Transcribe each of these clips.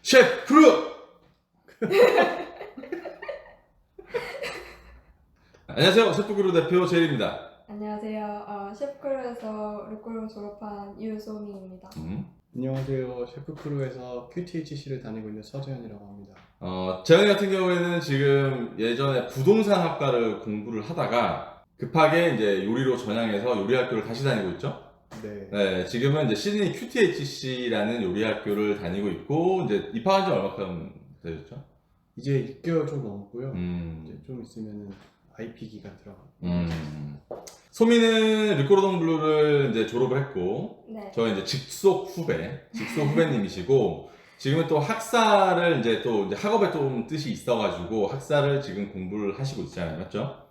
셰프 크루! 안녕하세요. 셰프 크루 대표 제일입니다. 안녕하세요. 셰프크루에서 르꼬를 졸업한 유소민입니다. 안녕하세요. 셰프크루에서 QTHC를 다니고 있는 서재현이라고 합니다. 재현이 같은 경우에는 지금 예전에 부동산 학과를 공부를 하다가 급하게 이제 요리로 전향해서 요리 학교를 다시 다니고 있죠. 네. 네, 지금은 이제 시드니 QTHC라는 요리 학교를 다니고 있고 이제 입학한 지 얼마큼 되셨죠? 이제 6개월 좀 넘었고요. 음. 이제 좀 있으면은 IP 기간 들어갑니다. 소미는 르꼬르동 블루를 이제 졸업을 했고, 네. 저 이제 직속 후배님이시고, 지금은 또 학사를 이제 학업에 좀 뜻이 있어가지고 학사를 지금 공부를 하시고 있잖아요, 맞죠?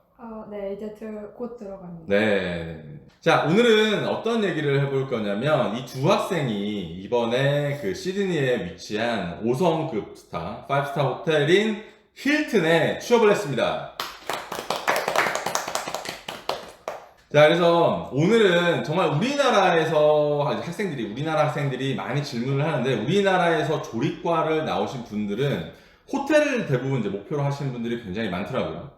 네, 이제 곧 들어갑니다. 네. 자, 오늘은 어떤 얘기를 해볼 거냐면, 이 두 학생이 이번에 그 시드니에 위치한 5성급 스타, 5스타 호텔인 힐튼에 취업을 했습니다. 자, 그래서 오늘은 정말 우리나라 학생들이 많이 질문을 하는데, 우리나라에서 조리과를 나오신 분들은 호텔을 대부분 이제 목표로 하시는 분들이 굉장히 많더라고요.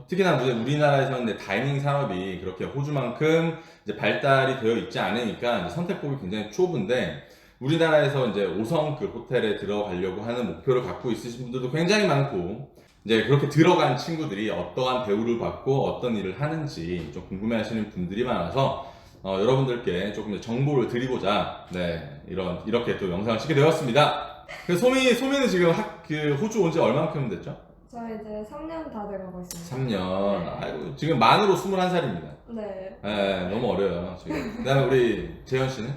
특히나 이제 우리나라에서는 다이닝 산업이 그렇게 호주만큼 이제 발달이 되어 있지 않으니까 이제 선택폭이 굉장히 좁은데, 우리나라에서 이제 5성급 호텔에 들어가려고 하는 목표를 갖고 있으신 분들도 굉장히 많고, 이제 그렇게 들어간 친구들이 어떠한 대우를 받고 어떤 일을 하는지 좀 궁금해 하시는 분들이 많아서, 여러분들께 조금 정보를 드리고자, 이렇게 또 영상을 찍게 되었습니다. 그래서 소미는 지금 호주 온 지 얼만큼 됐죠? 저 이제 3년 다 돼가고 있습니다. 3년. 네. 아이고, 지금 만으로 21살입니다. 네. 네, 너무 어려요, 지금. 그 다음에 우리 재현 씨는?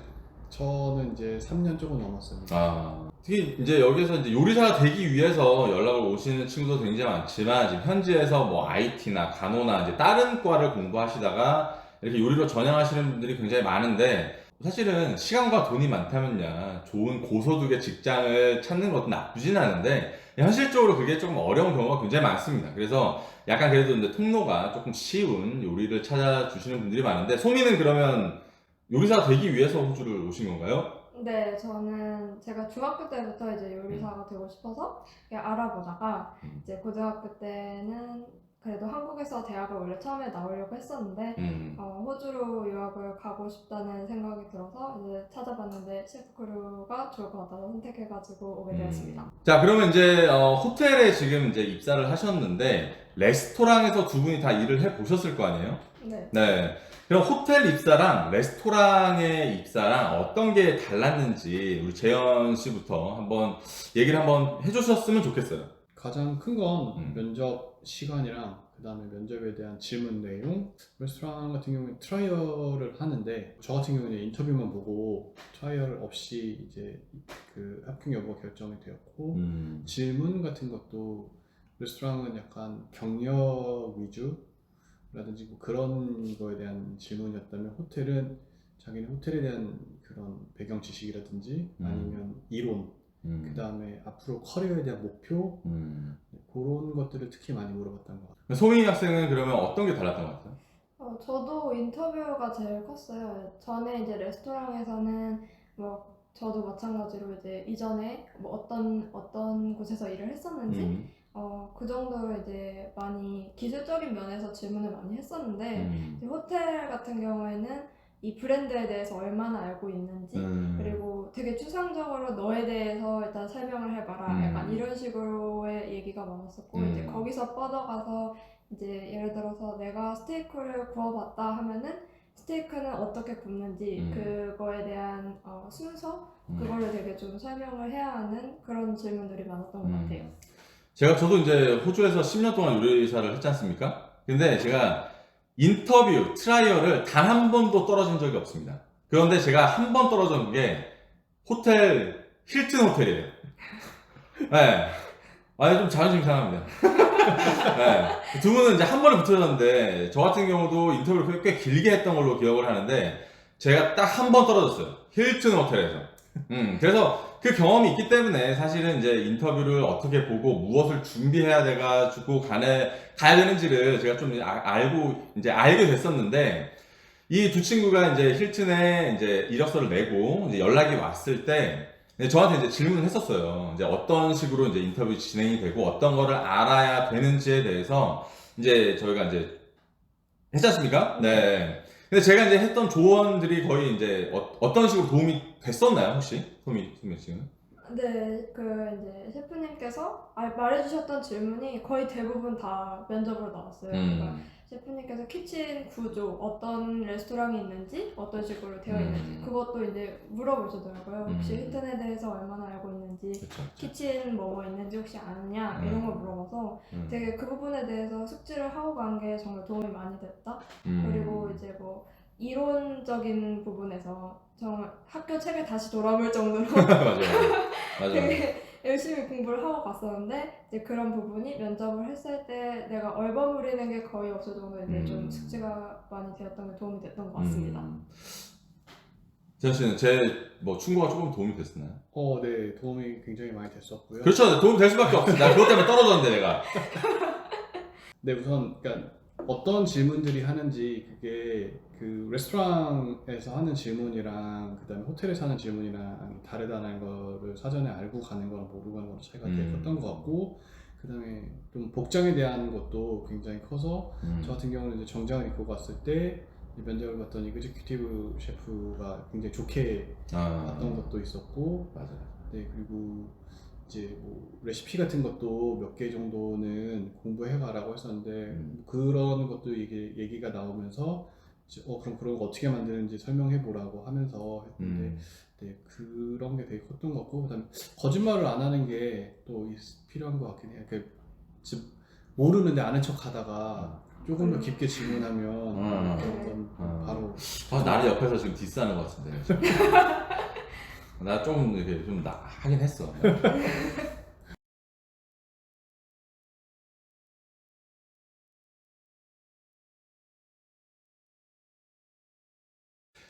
저는 이제 3년 조금 넘었습니다. 특히 이제 여기서 이제 요리사가 되기 위해서 연락을 오시는 친구도 굉장히 많지만, 지금 현지에서 뭐 IT나 간호나 이제 다른 과를 공부하시다가 이렇게 요리로 전향하시는 분들이 굉장히 많은데, 사실은 시간과 돈이 많다면야 좋은 고소득의 직장을 찾는 것도 나쁘진 않은데, 현실적으로 그게 조금 어려운 경우가 굉장히 많습니다. 그래서 약간 그래도 이제 통로가 조금 쉬운 요리를 찾아주시는 분들이 많은데, 소미는 그러면 요리사가 되기 위해서 호주를 오신 건가요? 네, 저는 제가 중학교 때부터 이제 요리사가 되고 싶어서 그냥 알아보다가 이제 고등학교 때는 그래도 한국에서 대학을 원래 처음에 나오려고 했었는데 호주로 유학을 가고 싶다는 생각이 들어서 이제 찾아봤는데 셰프크루가 좋을 것 같아서 선택해가지고 오게 되었습니다. 자, 그러면 이제 호텔에 지금 이제 입사를 하셨는데, 레스토랑에서 두 분이 다 일을 해 보셨을 거 아니에요? 네. 네. 그럼 호텔 입사랑 레스토랑의 입사랑 어떤 게 달랐는지 우리 재현 씨부터 얘기를 한번 해주셨으면 좋겠어요. 가장 큰 건 면접 시간이랑 그 다음에 면접에 대한 질문 내용. 레스토랑 같은 경우는 트라이얼을 하는데, 저 같은 경우는 인터뷰만 보고 트라이얼 없이 이제 그 합격 여부가 결정이 되었고, 질문 같은 것도 레스토랑은 약간 경력 위주 라든지 뭐 그런 거에 대한 질문이었다면, 호텔은 자기네 호텔에 대한 그런 배경 지식이라든지 아니면 이론, 그 다음에 앞으로 커리어에 대한 목표, 그런 것들을 특히 많이 물어봤던 것 같아요. 소민이 학생은 그러면 어떤 게 달랐던 것 같아요? 저도 인터뷰가 제일 컸어요. 전에 이제 레스토랑에서는 뭐 저도 마찬가지로 이제 이전에 뭐 어떤 곳에서 일을 했었는지 그 정도로 이제 많이 기술적인 면에서 질문을 많이 했었는데, 이제 호텔 같은 경우에는 이 브랜드에 대해서 얼마나 알고 있는지, 그리고 되게 추상적으로 너에 대해서 일단 설명을 해봐라, 약간 이런 식으로의 얘기가 많았었고, 이제 거기서 뻗어가서 이제 예를 들어서 내가 스테이크를 구워봤다 하면은 스테이크는 어떻게 굽는지 그거에 대한 순서, 그거를 되게 좀 설명을 해야 하는 그런 질문들이 많았던 것 같아요. 저도 이제 호주에서 10년 동안 요리사를 했지 않습니까? 근데 제가 인터뷰, 트라이얼을 단 한 번도 떨어진 적이 없습니다. 그런데 제가 한 번 떨어진 게 힐튼 호텔이에요. 네. 좀 자존심 상합니다. 네. 두 분은 이제 한 번에 붙으셨는데, 저 같은 경우도 인터뷰를 꽤 길게 했던 걸로 기억을 하는데, 제가 딱 한 번 떨어졌어요. 힐튼 호텔에서. 그래서 그 경험이 있기 때문에 사실은 이제 인터뷰를 어떻게 보고 무엇을 준비해야 돼가지고 가야 되는지를 제가 좀 알게 됐었는데, 이 두 친구가 이제 힐튼에 이제 이력서를 내고 이제 연락이 왔을 때 네, 저한테 이제 질문을 했었어요. 이제 어떤 식으로 이제 인터뷰 진행이 되고 어떤 거를 알아야 되는지에 대해서 이제 저희가 이제 했지 않습니까? 네. 근데 제가 이제 했던 조언들이 거의 이제 어떤 식으로 도움이 됐었나요, 혹시? 소미 씨는? 네, 이제 셰프님께서 말해주셨던 질문이 거의 대부분 다 면접으로 나왔어요. 그러니까 셰프님께서 키친 구조, 어떤 레스토랑이 있는지, 어떤 식으로 되어 있는지, 그것도 이제 물어보시더라고요. 혹시 힐튼에 대해서 얼마나 알고 있는지, 그쵸. 키친 뭐 있는지 혹시 아느냐, 이런 걸 물어봐서 되게 그 부분에 대해서 숙지를 하고 간 게 정말 도움이 많이 됐다. 그리고 이제 뭐 이론적인 부분에서 정말 학교 책을 다시 돌아볼 정도로 맞아요. 되게 열심히 공부를 하고 갔었는데 이제 그런 부분이 면접을 했을 때 내가 얼버무리는 게 거의 없을 정도로 이제 좀 숙지가 많이 되었던 게 도움이 됐던 것 같습니다. 재현 씨는 제 뭐 충고가 조금 도움이 됐나요? 네, 도움이 굉장히 많이 됐었고요. 그렇죠. 도움 될 수밖에 없어. 나 그것 때문에 떨어졌는데 내가. 네, 우선 그러니까 어떤 질문들이 하는지 그게 그 레스토랑에서 하는 질문이랑 그다음에 호텔에서 하는 질문이랑 다르다는 거를 사전에 알고 가는 거랑 모르고 가는 거랑 차이가 되게 컸던 것 같고, 그다음에 좀 복장에 대한 것도 굉장히 커서 저 같은 경우는 이제 정장을 입고 갔을 때 면접을 봤더니 에그지큐티브 셰프가 굉장히 좋게 봤던 것도 있었고, 맞아요. 네, 그리고 이제 뭐 레시피 같은 것도 몇 개 정도는 공부해가라고 했었는데 그런 것도 얘기가 나오면서 이제 그럼 그런 거 어떻게 만드는지 설명해보라고 하면서 했는데 네, 그런 게 되게 컸던 것 같고, 그다음에 거짓말을 안 하는 게 또 필요한 것 같긴 해요. 모르는데 아는 척 하다가 조금 더 깊게 질문하면 바로 나를 옆에서 지금 디스하는 것 같은데. 나 좀 이렇게 좀 하긴 했어.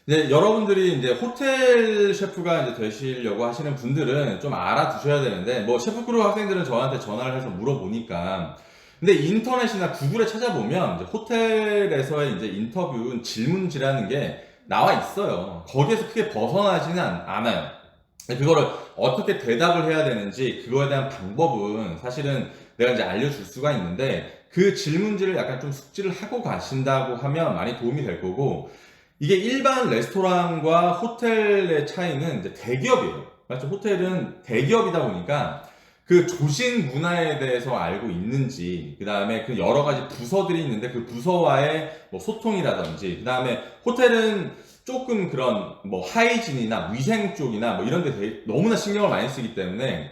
이제 여러분들이 이제 호텔 셰프가 이제 되시려고 하시는 분들은 좀 알아두셔야 되는데, 뭐 셰프크루 학생들은 저한테 전화를 해서 물어보니까, 근데 인터넷이나 구글에 찾아보면 이제 호텔에서의 이제 인터뷰 질문지라는 게 나와 있어요. 거기에서 크게 벗어나지는 않아요. 그거를 어떻게 대답을 해야 되는지 그거에 대한 방법은 사실은 내가 이제 알려줄 수가 있는데, 그 질문지를 약간 좀 숙지를 하고 가신다고 하면 많이 도움이 될 거고, 이게 일반 레스토랑과 호텔의 차이는 이제 대기업이에요. 맞죠? 호텔은 대기업이다 보니까 그 조직 문화에 대해서 알고 있는지, 그 다음에 그 여러 가지 부서들이 있는데 그 부서와의 뭐 소통이라든지, 그 다음에 호텔은 조금 그런 뭐 하이진이나 위생 쪽이나 뭐 이런 데 되게 너무나 신경을 많이 쓰기 때문에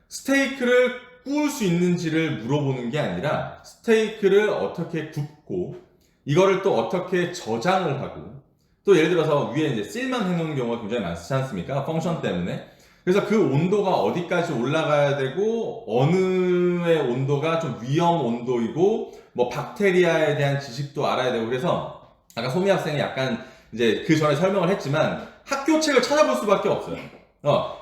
스테이크를 구울 수 있는지를 물어보는 게 아니라 스테이크를 어떻게 굽고 이거를 또 어떻게 저장을 하고, 또 예를 들어서 위에 이제 실만 해놓은 경우가 굉장히 많지 않습니까? 펑션 때문에. 그래서 그 온도가 어디까지 올라가야 되고 어느의 온도가 좀 위험 온도이고 뭐 박테리아에 대한 지식도 알아야 되고, 그래서 아까 소미 학생이 약간 이제 그 전에 설명을 했지만 학교 책을 찾아볼 수밖에 없어요.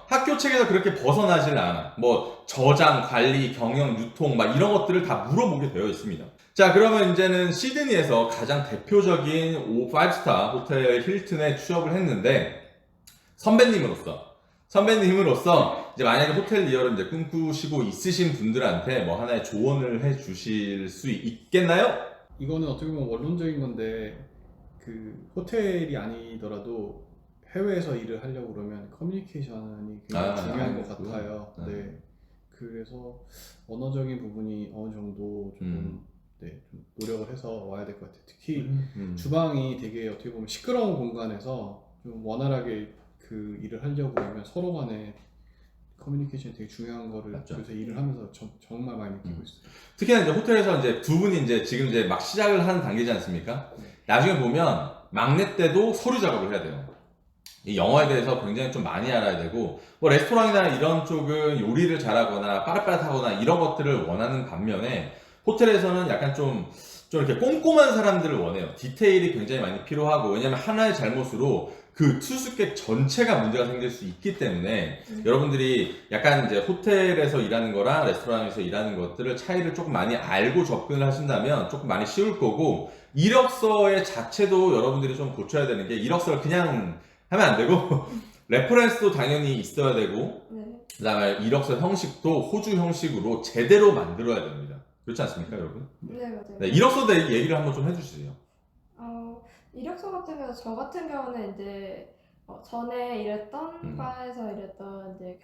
학교 책에서 그렇게 벗어나질 않아. 뭐 저장, 관리, 경영, 유통 막 이런 것들을 다 물어보게 되어 있습니다. 자, 그러면 이제는 시드니에서 가장 대표적인 5스타 호텔 힐튼에 취업을 했는데, 선배님으로서 이제 만약에 호텔리어를 이제 꿈꾸시고 있으신 분들한테 뭐 하나의 조언을 해 주실 수 있겠나요? 이거는 어떻게 보면 원론적인 건데, 그 호텔이 아니더라도 해외에서 일을 하려고 그러면 커뮤니케이션이 굉장히 중요한 것 같아요. 네. 그래서 언어적인 부분이 어느 정도 조금 좀 노력을 해서 와야 될 것 같아요. 특히 주방이 되게 어떻게 보면 시끄러운 공간에서 좀 원활하게 그 일을 하려고 하면 서로 간에 커뮤니케이션이 되게 중요한 거를 맞죠. 요새 일을 하면서 정말 많이 느끼고 있어요. 특히나 이제 호텔에서 이제 두 분이 이제 지금 이제 막 시작을 하는 단계지 않습니까? 네. 나중에 보면 막내 때도 서류 작업을 해야 돼요. 이 영어에 대해서 굉장히 좀 많이 알아야 되고, 뭐 레스토랑이나 이런 쪽은 요리를 잘하거나 빠릿빠릿하거나 이런 것들을 원하는 반면에 호텔에서는 약간 좀 이렇게 꼼꼼한 사람들을 원해요. 디테일이 굉장히 많이 필요하고, 왜냐면 하나의 잘못으로 그 투숙객 전체가 문제가 생길 수 있기 때문에 여러분들이 약간 이제 호텔에서 일하는 거랑 레스토랑에서 일하는 것들을 차이를 조금 많이 알고 접근을 하신다면 조금 많이 쉬울 거고, 이력서의 자체도 여러분들이 좀 고쳐야 되는 게, 이력서를 그냥 하면 안 되고 레퍼런스도 당연히 있어야 되고 네. 그다음에 이력서 형식도 호주 형식으로 제대로 만들어야 됩니다. 그렇지 않습니까, 여러분? 네, 맞아요. 네, 이력서 대해 얘기를 한번 좀 해주시죠. 이력서 같은 경우 저 같은 경우는 이제 전에 일했던 과에서 일했던 이제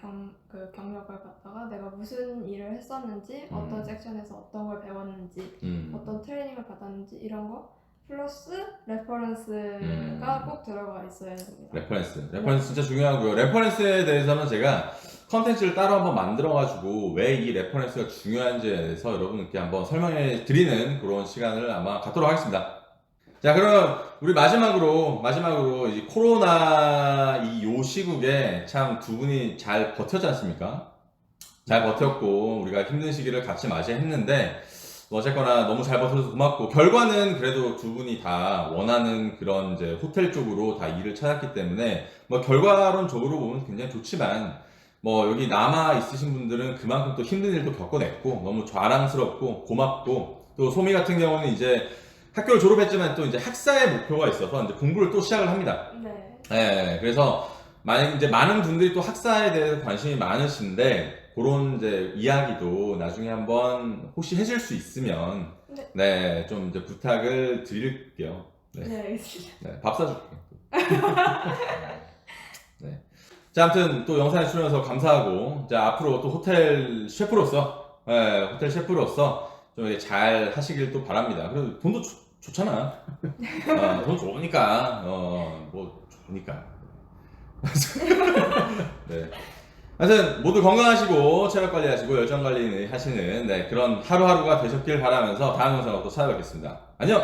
경력을 갖다가 내가 무슨 일을 했었는지 어떤 섹션에서 어떤 걸 배웠는지 어떤 트레이닝을 받았는지 이런 거 플러스 레퍼런스가 꼭 들어가 있어야 됩니다. 레퍼런스 진짜 중요하고요. 레퍼런스에 대해서는 제가 컨텐츠를 따로 한번 만들어가지고 왜 이 레퍼런스가 중요한지에 대해서 여러분께 한번 설명해 드리는 그런 시간을 아마 갖도록 하겠습니다. 자, 그럼 우리 마지막으로 이 코로나 요 시국에 참 두 분이 잘 버텼지 않습니까? 잘 버텼고 우리가 힘든 시기를 같이 맞이했는데 어쨌거나 너무 잘 버텨서 고맙고 결과는 그래도 두 분이 다 원하는 그런 이제 호텔 쪽으로 다 일을 찾았기 때문에 뭐 결과론적으로 보면 굉장히 좋지만 뭐 여기 남아 있으신 분들은 그만큼 또 힘든 일도 겪어냈고 너무 자랑스럽고 고맙고 또 소미 같은 경우는 이제 학교를 졸업했지만 또 이제 학사의 목표가 있어서 이제 공부를 또 시작을 합니다. 네. 네, 그래서 만약 이제 많은 분들이 또 학사에 대해서 관심이 많으신데 그런 이제 이야기도 나중에 한번 혹시 해줄 수 있으면 네, 좀 이제 부탁을 드릴게요. 네, 네, 알겠습니다. 네, 밥 사줄게요. 네. 자, 아무튼 또 영상에 출연해서 감사하고 자 앞으로 또 호텔 셰프로서 좀 이렇게 잘 하시길 또 바랍니다. 그래도 돈도 좋잖아. 돈 좋으니까 뭐 좋으니까. 네. 하여튼 모두 건강하시고 체력 관리하시고 열정 관리 하시는 네, 그런 하루하루가 되셨길 바라면서 다음 영상으로 또 찾아뵙겠습니다. 안녕!